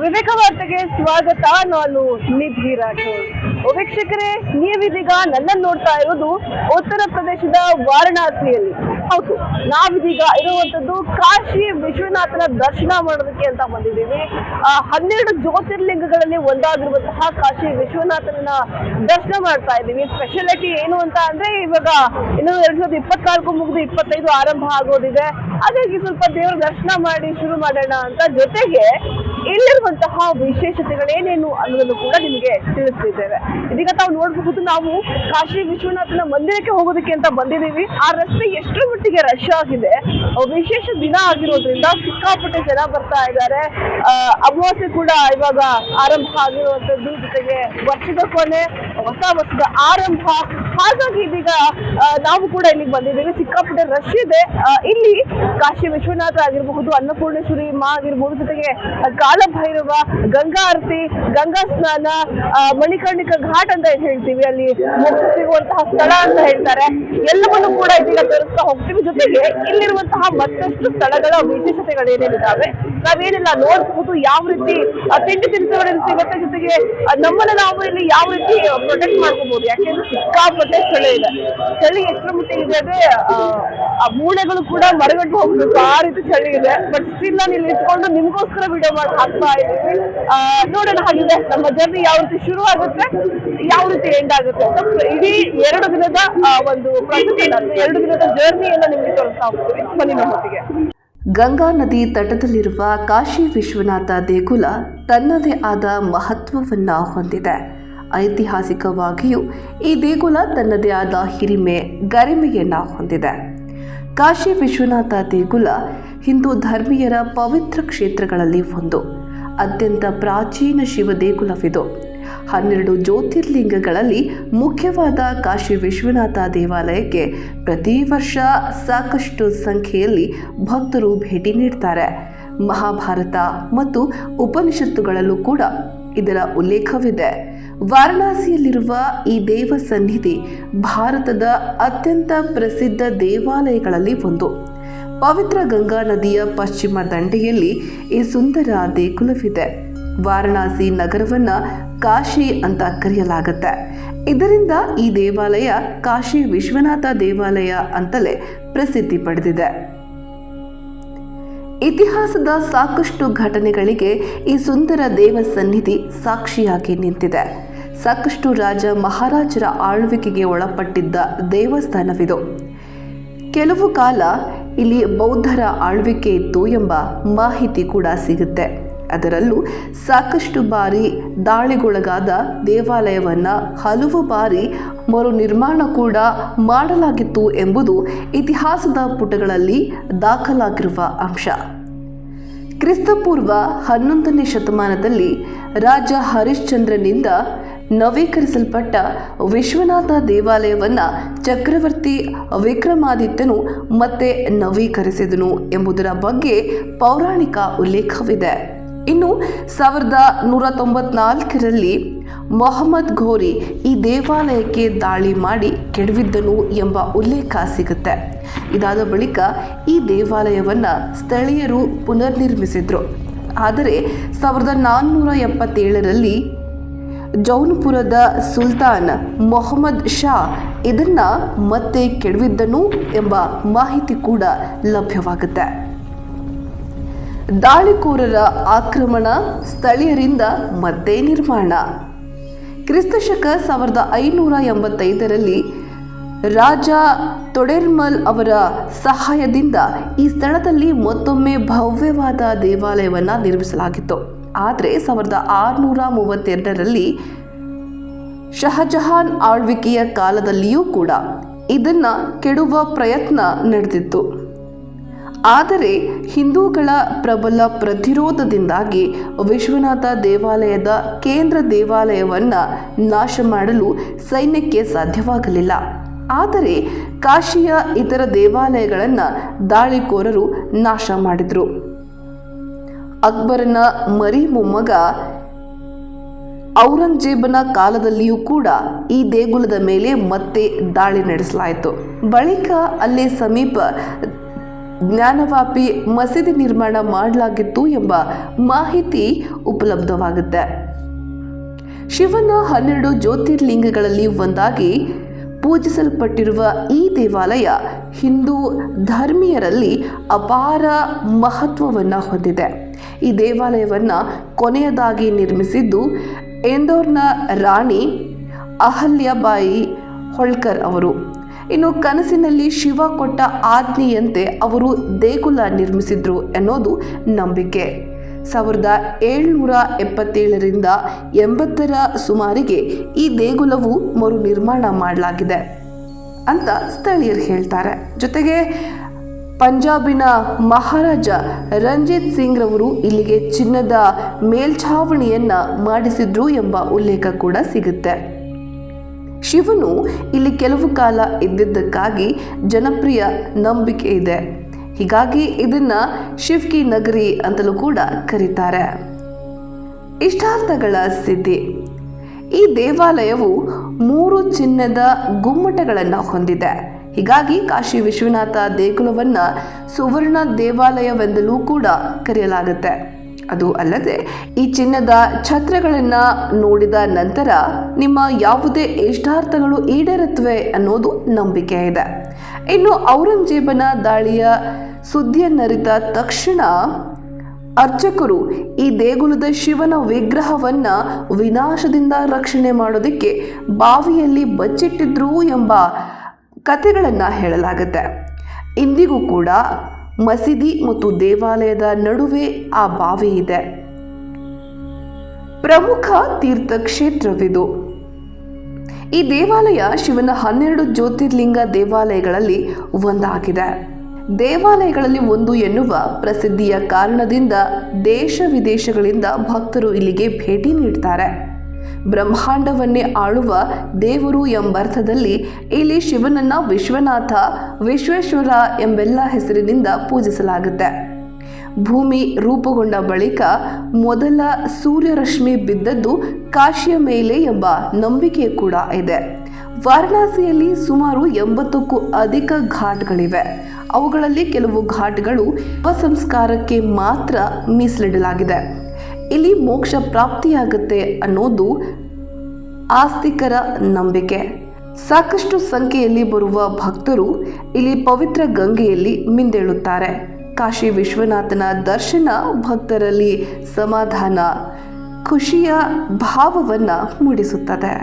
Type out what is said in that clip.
ವಿವೇಕ ವಾರ್ತೆಗೆ ಸ್ವಾಗತ. ನಾನು ನಿಧಿ ರಾಠೋಡ್. ವೀಕ್ಷಕರೇ, ನೀವಿದೀಗ ನನ್ನನ್ನು ನೋಡ್ತಾ ಇರೋದು ಉತ್ತರ ಪ್ರದೇಶದ ವಾರಣಾಸಿಯಲ್ಲಿ. ಹೌದು, ನಾವಿದೀಗ ಇರುವಂತದ್ದು ಕಾಶಿ ವಿಶ್ವನಾಥನ ದರ್ಶನ ಮಾಡೋದಕ್ಕೆ ಅಂತ ಬಂದಿದ್ದೀವಿ. 12 ಜ್ಯೋತಿರ್ಲಿಂಗಗಳಲ್ಲಿ ಒಂದಾಗಿರುವಂತಹ ಕಾಶಿ ವಿಶ್ವನಾಥನ ದರ್ಶನ ಮಾಡ್ತಾ ಇದ್ದೀವಿ. ಸ್ಪೆಷಾಲಿಟಿ ಏನು ಅಂತ ಅಂದ್ರೆ, ಇವಾಗ ಇನ್ನು 2024 ಮುಗಿದು 25 ಆರಂಭ ಆಗೋದಿದೆ. ಹಾಗಾಗಿ ಸ್ವಲ್ಪ ದೇವರ ದರ್ಶನ ಮಾಡಿ ಶುರು ಮಾಡೋಣ ಅಂತ. ಜೊತೆಗೆ ಇಲ್ಲಿರುವಂತಹ ವಿಶೇಷತೆಗಳೇನೇನು ಅನ್ನೋದನ್ನು ಕೂಡ ನಿಮಗೆ ತಿಳಿಸ್ತಿದ್ದೇವೆ. ಇದೀಗ ತಾವು ನೋಡಬಹುದು, ನಾವು ಕಾಶಿ ವಿಶ್ವನಾಥನ ಮಂದಿರಕ್ಕೆ ಹೋಗೋದಕ್ಕೆ ಅಂತ ಬಂದಿದ್ದೀವಿ. ಆ ರಸ್ತೆ ಎಷ್ಟರ ಮಟ್ಟಿಗೆ ರಶ್ ಆಗಿದೆ. ವಿಶೇಷ ದಿನ ಆಗಿರೋದ್ರಿಂದ ಸಿಕ್ಕಾಪಟ್ಟೆ ಜನ ಬರ್ತಾ ಇದ್ದಾರೆ. ಅಮಾವಾಸ್ಯೆ ಕೂಡ ಇವಾಗ ಆರಂಭ ಆಗಿರುವಂತದ್ದು, ಜೊತೆಗೆ ವರ್ಷದ ಕೊನೆ, ಹೊಸ ವರ್ಷದ ಆರಂಭ. ಹಾಗಾಗಿ ಇದೀಗ ನಾವು ಕೂಡ ಇಲ್ಲಿಗೆ ಬಂದಿದ್ದೀವಿ. ಸಿಕ್ಕಾಪಟ್ಟೆ ರಶ್ ಇದೆ. ಇಲ್ಲಿ ಕಾಶಿ ವಿಶ್ವನಾಥ ಆಗಿರಬಹುದು, ಅನ್ನಪೂರ್ಣೇಶ್ವರಿ ಮಾ ಆಗಿರಬಹುದು, ಜೊತೆಗೆ ಕಾಲಭೈರವ, ಗಂಗಾ ಆರತಿ, ಗಂಗಾ ಸ್ನಾನ, ಮಣಿಕರ್ಣಿಕ ಘಾಟ್ ಅಂತ ಹೇಳ್ತೀವಿ, ಅಲ್ಲಿ ಮೋಕ್ಷ ಸಿಗುವಂತಹ ಸ್ಥಳ ಅಂತ ಹೇಳ್ತಾರೆ. ಎಲ್ಲವನ್ನು ಕೂಡ ಇದೀಗ ತೋರಿಸ್ತಾ ಹೋಗ್ತೀವಿ. ಜೊತೆಗೆ ಇಲ್ಲಿರುವಂತಹ ಮತ್ತಷ್ಟು ಸ್ಥಳಗಳ ವಿಶೇಷತೆಗಳೇನೇನಿದ್ದಾವೆ ನಾವೇನೆಲ್ಲ ನೋಡಬಹುದು, ಯಾವ ರೀತಿ ತಿಂಡಿ ತಿನಿಸುಗಳಲ್ಲಿ ಸಿಗುತ್ತೆ, ಜೊತೆಗೆ ನಮ್ಮನ್ನ ನಾವು ಇಲ್ಲಿ ಯಾವ ರೀತಿ ಪ್ರೊಟೆಕ್ಟ್ ಮಾಡ್ಕೋಬಹುದು. ಯಾಕೆಂದ್ರೆ ಸಿಕ್ಕಾಪಟ್ಟೆ ಚಳಿ ಇದೆ. ಚಳಿ ಎಷ್ಟರ ಮಟ್ಟಿಗೆ ಇದೆ ಅಂದ್ರೆ ಆ ಮೂಳೆಗಳು ಕೂಡ ಮರಗಟ್ಟು ಹೋಗ್ಬೇಕು, ಆ ರೀತಿ ಚಳಿ ಇದೆ. ಬಟ್ ಸ್ಟಿಲ್ ನಾನು ಇಲ್ಲಿ ಇಟ್ಕೊಂಡು ನಿಮ್ಗೋಸ್ಕರ ವಿಡಿಯೋ ಮಾಡಿ ಹಾಕ್ತಾ ಇದ್ದೀವಿ. ನೋಡೋಣ ಹಾಗಿದೆ ನಮ್ಮ ಜರ್ನಿ ಯಾವ ರೀತಿ ಶುರು ಆಗುತ್ತೆ, ಯಾವ ರೀತಿ ಎಂಡ್ ಆಗುತ್ತೆ ಅಂತ. ಇಡೀ 2 ದಿನದ ಒಂದು ಪ್ರೊಸೆಸ್, 2 ದಿನದ ಜರ್ನಿಯನ್ನ ನಿಮ್ಗೆ ತೋರಿಸ್ತಾ ಹೋಗ್ತೀವಿ. ಬನ್ನಿ ನಮ್ಮೊಟ್ಟಿಗೆ. ಗಂಗಾ ನದಿ ತಟದಲ್ಲಿರುವ ಕಾಶಿ ವಿಶ್ವನಾಥ ದೇಗುಲ ತನ್ನದೇ ಆದ ಮಹತ್ವವನ್ನು ಹೊಂದಿದೆ. ಐತಿಹಾಸಿಕವಾಗಿಯೂ ಈ ದೇಗುಲ ತನ್ನದೇ ಆದ ಹಿರಿಮೆ, ಗರಿಮೆಯನ್ನು ಹೊಂದಿದೆ. ಕಾಶಿ ವಿಶ್ವನಾಥ ದೇಗುಲ ಹಿಂದೂ ಧರ್ಮೀಯರ ಪವಿತ್ರ ಕ್ಷೇತ್ರಗಳಲ್ಲಿ ಒಂದು. ಅತ್ಯಂತ ಪ್ರಾಚೀನ ಶಿವ ದೇಗುಲವಿದು. 12 ಜ್ಯೋತಿರ್ಲಿಂಗಗಳಲ್ಲಿ ಮುಖ್ಯವಾದ ಕಾಶಿ ವಿಶ್ವನಾಥ ದೇವಾಲಯಕ್ಕೆ ಪ್ರತಿ ವರ್ಷ ಸಾಕಷ್ಟು ಸಂಖ್ಯೆಯಲ್ಲಿ ಭಕ್ತರು ಭೇಟಿ ನೀಡ್ತಾರೆ. ಮಹಾಭಾರತ ಮತ್ತು ಉಪನಿಷತ್ತುಗಳಲ್ಲೂ ಕೂಡ ಇದರ ಉಲ್ಲೇಖವಿದೆ. ವಾರಣಾಸಿಯಲ್ಲಿರುವ ಈ ದೇವ ಸನ್ನಿಧಿ ಭಾರತದ ಅತ್ಯಂತ ಪ್ರಸಿದ್ಧ ದೇವಾಲಯಗಳಲ್ಲಿ ಒಂದು. ಪವಿತ್ರ ಗಂಗಾ ನದಿಯ ಪಶ್ಚಿಮ ದಂಡೆಯಲ್ಲಿ ಈ ಸುಂದರ ದೇಗುಲವಿದೆ. ವಾರಣಾಸಿ ನಗರವನ್ನು ಕಾಶಿ ಅಂತ ಕರೆಯಲಾಗುತ್ತೆ. ಇದರಿಂದ ಈ ದೇವಾಲಯ ಕಾಶಿ ವಿಶ್ವನಾಥ ದೇವಾಲಯ ಅಂತಲೇ ಪ್ರಸಿದ್ಧಿ ಪಡೆದಿದೆ. ಇತಿಹಾಸದ ಸಾಕಷ್ಟು ಘಟನೆಗಳಿಗೆ ಈ ಸುಂದರ ದೇವ ಸನ್ನಿಧಿ ಸಾಕ್ಷಿಯಾಗಿ ನಿಂತಿದೆ. ಸಾಕಷ್ಟು ರಾಜ ಮಹಾರಾಜರ ಆಳ್ವಿಕೆಗೆ ಒಳಪಟ್ಟಿದ್ದ ದೇವಸ್ಥಾನವಿದು. ಕೆಲವು ಕಾಲ ಇಲ್ಲಿ ಬೌದ್ಧರ ಆಳ್ವಿಕೆ ಇತ್ತು ಎಂಬ ಮಾಹಿತಿ ಕೂಡ ಸಿಗುತ್ತೆ. ಅದರಲ್ಲೂ ಸಾಕಷ್ಟು ಬಾರಿ ದಾಳಿಗೊಳಗಾದ ದೇವಾಲಯವನ್ನು ಹಲವು ಬಾರಿ ಮರು ನಿರ್ಮಾಣ ಕೂಡ ಮಾಡಲಾಗಿತ್ತು ಎಂಬುದು ಇತಿಹಾಸದ ಪುಟಗಳಲ್ಲಿ ದಾಖಲಾಗಿರುವ ಅಂಶ. ಕ್ರಿಸ್ತಪೂರ್ವ 11ನೇ ಶತಮಾನದಲ್ಲಿ ರಾಜ ಹರಿಶ್ಚಂದ್ರನಿಂದ ನವೀಕರಿಸಲ್ಪಟ್ಟ ವಿಶ್ವನಾಥ ದೇವಾಲಯವನ್ನು ಚಕ್ರವರ್ತಿ ವಿಕ್ರಮಾದಿತ್ಯನು ಮತ್ತೆ ನವೀಕರಿಸಿದನು ಎಂಬುದರ ಬಗ್ಗೆ ಪೌರಾಣಿಕ ಉಲ್ಲೇಖವಿದೆ. ಇನ್ನು 1194ರಲ್ಲಿ ಮೊಹಮ್ಮದ್ ಘೋರಿ ಈ ದೇವಾಲಯಕ್ಕೆ ದಾಳಿ ಮಾಡಿ ಕೆಡವಿದ್ದನು ಎಂಬ ಉಲ್ಲೇಖ ಸಿಗುತ್ತೆ. ಇದಾದ ಬಳಿಕ ಈ ದೇವಾಲಯವನ್ನು ಸ್ಥಳೀಯರು ಪುನರ್ನಿರ್ಮಿಸಿದ್ರು. ಆದರೆ 1477ರಲ್ಲಿ ಜೌನ್ಪುರದ ಸುಲ್ತಾನ್ ಮೊಹಮ್ಮದ್ ಶಾ ಇದನ್ನ ಮತ್ತೆ ಕೆಡವಿದ್ದನು ಎಂಬ ಮಾಹಿತಿ ಕೂಡ ಲಭ್ಯವಾಗುತ್ತೆ. ದಾಳಿಕೋರರ ಆಕ್ರಮಣ, ಸ್ಥಳೀಯರಿಂದ ಮತ್ತೆ ನಿರ್ಮಾಣ. ಕ್ರಿಸ್ತಶಕ 1585ರಲ್ಲಿ ರಾಜ ತೊಡೆರ್ಮಲ್ ಅವರ ಸಹಾಯದಿಂದ ಈ ಸ್ಥಳದಲ್ಲಿ ಮತ್ತೊಮ್ಮೆ ಭವ್ಯವಾದ ದೇವಾಲಯವನ್ನು ನಿರ್ಮಿಸಲಾಗಿತ್ತು. ಆದರೆ 1632ರಲ್ಲಿ ಶಹಜಹಾನ್ ಆಳ್ವಿಕೆಯ ಕಾಲದಲ್ಲಿಯೂ ಕೂಡ ಇದನ್ನು ಕೆಡುವ ಪ್ರಯತ್ನ ನಡೆದಿತ್ತು. ಆದರೆ ಹಿಂದೂಗಳ ಪ್ರಬಲ ಪ್ರತಿರೋಧದಿಂದಾಗಿ ವಿಶ್ವನಾಥ ದೇವಾಲಯದ ಕೇಂದ್ರ ದೇವಾಲಯವನ್ನು ನಾಶ ಮಾಡಲು ಸೈನ್ಯಕ್ಕೆ ಸಾಧ್ಯವಾಗಲಿಲ್ಲ. ಆದರೆ ಕಾಶಿಯ ಇತರ ದೇವಾಲಯಗಳನ್ನು ದಾಳಿಕೋರರು ನಾಶ ಮಾಡಿದರು. ಅಕ್ಬರನ ಮರಿ ಮೊಮ್ಮಗ ಔರಂಗಜೇಬನ ಕಾಲದಲ್ಲಿಯೂ ಕೂಡ ಈ ದೇಗುಲದ ಮೇಲೆ ಮತ್ತೆ ದಾಳಿ ನಡೆಸಲಾಯಿತು. ಬಳಿಕ ಅಲ್ಲೇ ಸಮೀಪ ಜ್ಞಾನವಾಪಿ ಮಸೀದಿ ನಿರ್ಮಾಣ ಮಾಡಲಾಗಿತ್ತು ಎಂಬ ಮಾಹಿತಿ ಉಪಲಬ್ಧವಾಗುತ್ತೆ. ಶಿವನ 12 ಜ್ಯೋತಿರ್ಲಿಂಗಗಳಲ್ಲಿ ಒಂದಾಗಿ ಪೂಜಿಸಲ್ಪಟ್ಟಿರುವ ಈ ದೇವಾಲಯ ಹಿಂದೂ ಧರ್ಮೀಯರಲ್ಲಿ ಅಪಾರ ಮಹತ್ವವನ್ನು ಹೊಂದಿದೆ. ಈ ದೇವಾಲಯವನ್ನು ಕೊನೆಯದಾಗಿ ನಿರ್ಮಿಸಿದ್ದು ಇಂದೋರ್ನ ರಾಣಿ ಅಹಲ್ಯಾಬಾಯಿ ಹೋಳ್ಕರ್ ಅವರು. ಇನ್ನು ಕನಸಿನಲ್ಲಿ ಶಿವ ಕೊಟ್ಟ ಆಜ್ಞೆಯಂತೆ ಅವರು ದೇಗುಲ ನಿರ್ಮಿಸಿದ್ರು ಅನ್ನೋದು ನಂಬಿಕೆ. 1777ರಿಂದ 80ರ ಸುಮಾರಿಗೆ ಈ ದೇಗುಲವು ಮರು ನಿರ್ಮಾಣ ಮಾಡಲಾಗಿದೆ ಅಂತ ಸ್ಥಳೀಯರು ಹೇಳ್ತಾರೆ. ಜೊತೆಗೆ ಪಂಜಾಬಿನ ಮಹಾರಾಜ ರಂಜಿತ್ ಸಿಂಗ್ ರವರು ಇಲ್ಲಿಗೆ ಚಿನ್ನದ ಮೇಲ್ಛಾವಣಿಯನ್ನ ಮಾಡಿಸಿದ್ರು ಎಂಬ ಉಲ್ಲೇಖ ಕೂಡ ಸಿಗುತ್ತೆ. ಶಿವನು ಇಲ್ಲಿ ಕೆಲವು ಕಾಲ ಇದ್ದಿದ್ದಕ್ಕಾಗಿ ಜನಪ್ರಿಯ ನಂಬಿಕೆ ಇದೆ. ಹೀಗಾಗಿ ಇದನ್ನ ಶಿವ್ ಕಿ ನಗರಿ ಅಂತಲೂ ಕೂಡ ಕರೀತಾರೆ. ಇಷ್ಟಾರ್ಥಗಳ ಸಿದ್ಧಿ. ಈ ದೇವಾಲಯವು 3 ಚಿನ್ನದ ಗುಮ್ಮಟಗಳನ್ನು ಹೊಂದಿದೆ. ಹೀಗಾಗಿ ಕಾಶಿ ವಿಶ್ವನಾಥ ದೇಗುಲವನ್ನು ಸುವರ್ಣ ದೇವಾಲಯವೆಂದಲೂ ಕೂಡ ಕರೆಯಲಾಗುತ್ತೆ. ಅದು ಅಲ್ಲದೆ ಈ ಚಿನ್ನದ ಛತ್ರಗಳನ್ನು ನೋಡಿದ ನಂತರ ನಿಮ್ಮ ಯಾವುದೇ ಇಷ್ಟಾರ್ಥಗಳು ಈಡೇರುತ್ತವೆ ಅನ್ನೋದು ನಂಬಿಕೆ ಇದೆ. ಇನ್ನು ಔರಂಗಜೇಬನ ದಾಳಿಯ ಸುದ್ದಿಯನ್ನರಿತ ತಕ್ಷಣ ಅರ್ಚಕರು ಈ ದೇಗುಲದ ಶಿವನ ವಿಗ್ರಹವನ್ನು ವಿನಾಶದಿಂದ ರಕ್ಷಣೆ ಮಾಡೋದಕ್ಕೆ ಬಾವಿಯಲ್ಲಿ ಬಚ್ಚಿಟ್ಟಿದ್ರು ಎಂಬ ಕಥೆಗಳನ್ನು ಹೇಳಲಾಗುತ್ತೆ. ಇಂದಿಗೂ ಕೂಡ ಮಸೀದಿ ಮತ್ತು ದೇವಾಲಯದ ನಡುವೆ ಆ ಬಾವಿ ಇದೆ. ಪ್ರಮುಖ ತೀರ್ಥಕ್ಷೇತ್ರವಿದು. ಈ ದೇವಾಲಯ ಶಿವನ 12 ಜ್ಯೋತಿರ್ಲಿಂಗ ದೇವಾಲಯಗಳಲ್ಲಿ ಒಂದಾಗಿದೆ. ದೇವಾಲಯಗಳಲ್ಲಿ ಒಂದು ಎನ್ನುವ ಪ್ರಸಿದ್ಧಿಯ ಕಾರಣದಿಂದ ದೇಶ ವಿದೇಶಗಳಿಂದ ಭಕ್ತರು ಇಲ್ಲಿಗೆ ಭೇಟಿ ನೀಡ್ತಾರೆ. ಬ್ರಹ್ಮಾಂಡವನ್ನೇ ಆಳುವ ದೇವರು ಎಂಬರ್ಥದಲ್ಲಿ ಇಲ್ಲಿ ಶಿವನನ್ನ ವಿಶ್ವನಾಥ, ವಿಶ್ವೇಶ್ವರ ಎಂಬೆಲ್ಲ ಹೆಸರಿನಿಂದ ಪೂಜಿಸಲಾಗುತ್ತೆ. ಭೂಮಿ ರೂಪುಗೊಂಡ ಬಳಿಕ ಮೊದಲ ಸೂರ್ಯರಶ್ಮಿ ಬಿದ್ದದ್ದು ಕಾಶಿಯ ಮೇಲೆ ಎಂಬ ನಂಬಿಕೆ ಕೂಡ ಇದೆ. ವಾರಣಾಸಿಯಲ್ಲಿ ಸುಮಾರು 80ಕ್ಕೂ ಅಧಿಕ ಘಾಟ್ಗಳಿವೆ. ಅವುಗಳಲ್ಲಿ ಕೆಲವು ಘಾಟ್ಗಳು ಸಂಸ್ಕಾರಕ್ಕೆ ಮಾತ್ರ ಮೀಸಲಿಡಲಾಗಿದೆ. ಇಲ್ಲಿ ಮೋಕ್ಷ ಪ್ರಾಪ್ತಿಯಾಗುತ್ತೆ ಅನ್ನೋದು ಆಸ್ತಿಕರ ನಂಬಿಕೆ. ಸಾಕಷ್ಟು ಸಂಖ್ಯೆಯಲ್ಲಿ ಬರುವ ಭಕ್ತರು ಇಲ್ಲಿ ಪವಿತ್ರ ಗಂಗೆಯಲ್ಲಿ ಮಿಂದೇಳುತ್ತಾರೆ. ಕಾಶಿ ವಿಶ್ವನಾಥನ ದರ್ಶನ ಭಕ್ತರಲ್ಲಿ ಸಮಾಧಾನ, ಖುಷಿಯ ಭಾವವನ್ನು ಮೂಡಿಸುತ್ತದೆ.